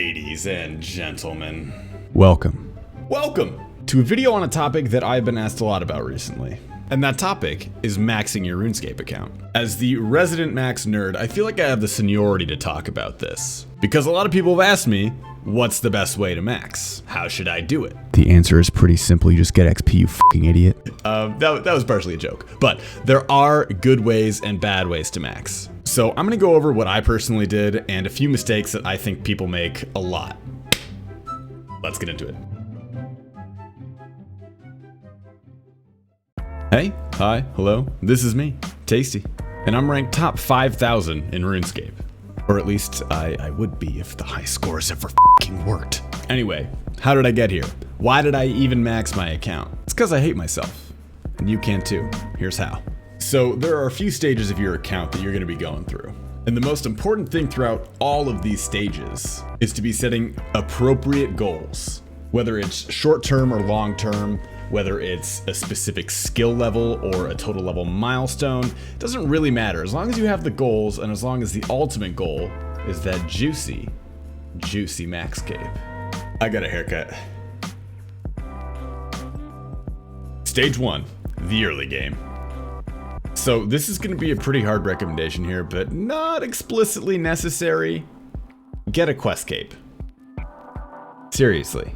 Ladies and gentlemen, Welcome to a video on a topic that I've been asked a lot about recently. And that topic is maxing your RuneScape account. As the resident max nerd, I feel like I have the seniority to talk about this. Because a lot of people have asked me, what's the best way to max? How should I do it? The answer is pretty simple. You just get XP, you fucking idiot. That was partially a joke. But there are good ways and bad ways to max. So I'm gonna go over what I personally did and a few mistakes that I think people make a lot. Let's get into it. Hey, hi, hello, this is me, Tasty, and I'm ranked top 5,000 in RuneScape. Or at least I would be if the high scores ever fucking worked. Anyway, how did I get here? Why did I even max my account? It's because I hate myself, and you can too. Here's how. So there are a few stages of your account that you're gonna be going through. And the most important thing throughout all of these stages is to be setting appropriate goals. Whether it's short-term or long-term, whether it's a specific skill level or a total level milestone, it doesn't really matter. As long as you have the goals and as long as the ultimate goal is that juicy max cape. I got a haircut. Stage 1, the early game. So this is gonna be a pretty hard recommendation here, but not explicitly necessary. Get a quest cape. Seriously,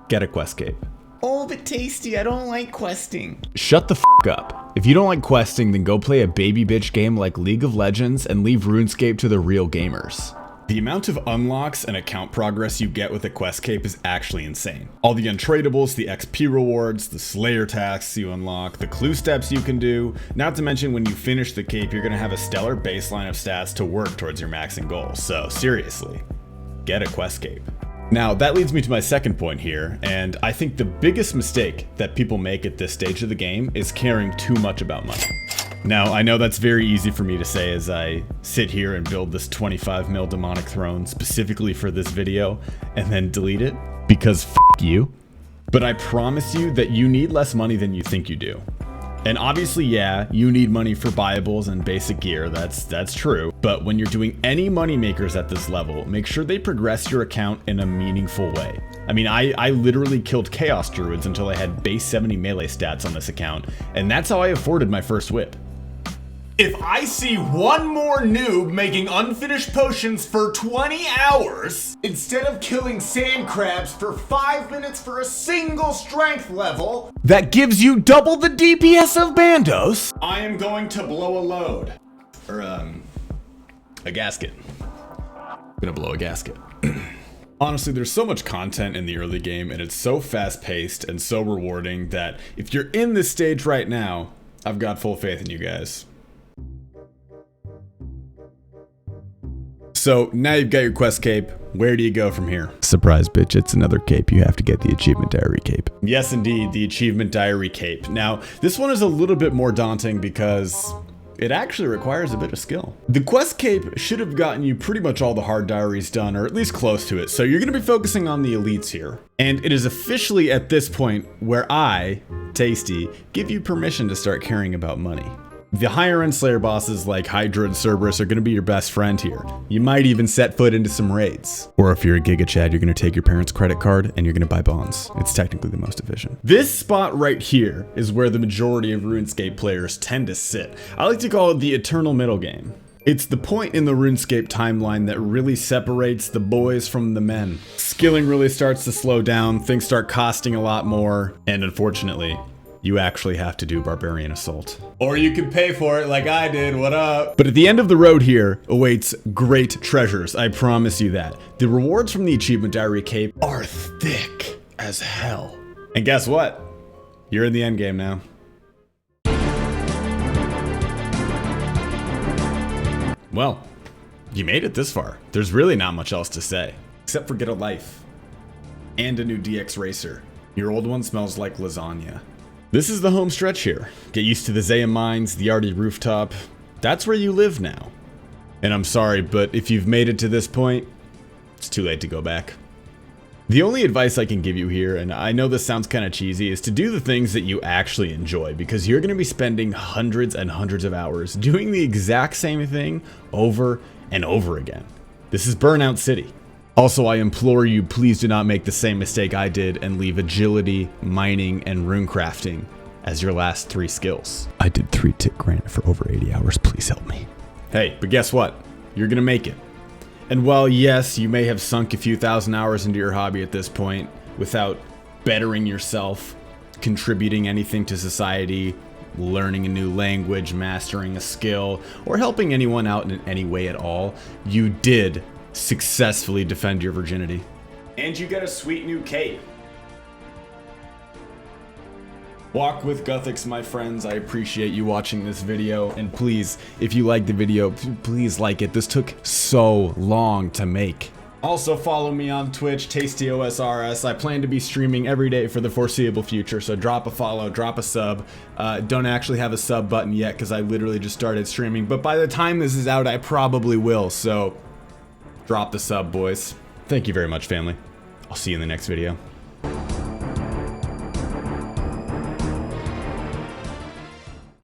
get a quest cape. Oh, but Tasty, I don't like questing. Shut the f up. If you don't like questing, then go play a baby bitch game like League of Legends and leave RuneScape to the real gamers. The amount of unlocks and account progress you get with a quest cape is actually insane. All the untradables, the XP rewards, the Slayer tasks you unlock, the clue steps you can do, not to mention when you finish the cape, you're gonna have a stellar baseline of stats to work towards your maxing goals. So seriously, get a quest cape. Now, that leads me to my second point here, and I think the biggest mistake that people make at this stage of the game is caring too much about money. Now, I know that's very easy for me to say as I sit here and build this 25 mil demonic throne specifically for this video, and then delete it, because f you. But I promise you that you need less money than you think you do. And obviously, yeah, you need money for buyables and basic gear, that's true. But when you're doing any money makers at this level, make sure they progress your account in a meaningful way. I mean, I literally killed Chaos Druids until I had base 70 melee stats on this account, and that's how I afforded my first whip. If I see one more noob making unfinished potions for 20 hours, instead of killing sand crabs for 5 minutes for a single strength level, That gives you double the DPS of Bandos. I am going to blow a load. Or, a gasket. I'm gonna blow a gasket. Honestly, there's so much content in the early game, and it's so fast-paced and so rewarding that if you're in this stage right now, I've got full faith in you guys. So now you've got your quest cape, where do you go from here? Surprise, bitch, it's another cape. You have to get the achievement diary cape. Yes, indeed, the achievement diary cape. Now, this one is a little bit more daunting because it actually requires a bit of skill. The quest cape should have gotten you pretty much all the hard diaries done, or at least close to it, so you're gonna be focusing on the elites here. And it is officially at this point where I, Tasty, give you permission to start caring about money. The higher end Slayer bosses like Hydra and Cerberus are going to be your best friend here. You might even set foot into some raids. Or if you're a Giga Chad, you're going to take your parents' credit card and you're going to buy bonds. It's technically the most efficient. This spot right here is where the majority of RuneScape players tend to sit. I like to call it the eternal middle game. It's the point in the RuneScape timeline that really separates the boys from the men. Skilling really starts to slow down, things start costing a lot more, and unfortunately, you actually have to do Barbarian Assault. Or you can pay for it like I did, what up? But at the end of the road here awaits great treasures, I promise you that. The rewards from the Achievement Diary Cape are thick as hell. And guess what? You're in the end game now. Well, you made it this far. There's really not much else to say. Except for get a life. And a new DX Racer. Your old one smells like lasagna. This is the home stretch here. Get used to the Zaya Mines, the Arty Rooftop. That's where you live now. And I'm sorry, but if you've made it to this point, it's too late to go back. The only advice I can give you here, and I know this sounds kind of cheesy, is to do the things that you actually enjoy, because you're going to be spending hundreds and hundreds of hours doing the exact same thing over and over again. This is Burnout City. Also, I implore you, please do not make the same mistake I did and leave agility, mining, and rune crafting as your last 3 skills. I did 3 tick granite for over 80 hours. Please help me. Hey, but guess what? You're gonna make it. And while yes, you may have sunk a few thousand hours into your hobby at this point without bettering yourself, contributing anything to society, learning a new language, mastering a skill, or helping anyone out in any way at all, you did successfully defend your virginity. And you get a sweet new cape. Walk with Guthix, my friends. I appreciate you watching this video, and please, if you like the video, please like it. This took so long to make. Also follow me on Twitch, TastyOSRS. I plan to be streaming every day for the foreseeable future, so drop a follow, drop a sub. Don't actually have a sub button yet because I literally just started streaming, but by the time this is out, I probably will, so drop the sub, boys. Thank you very much, family. I'll see you in the next video.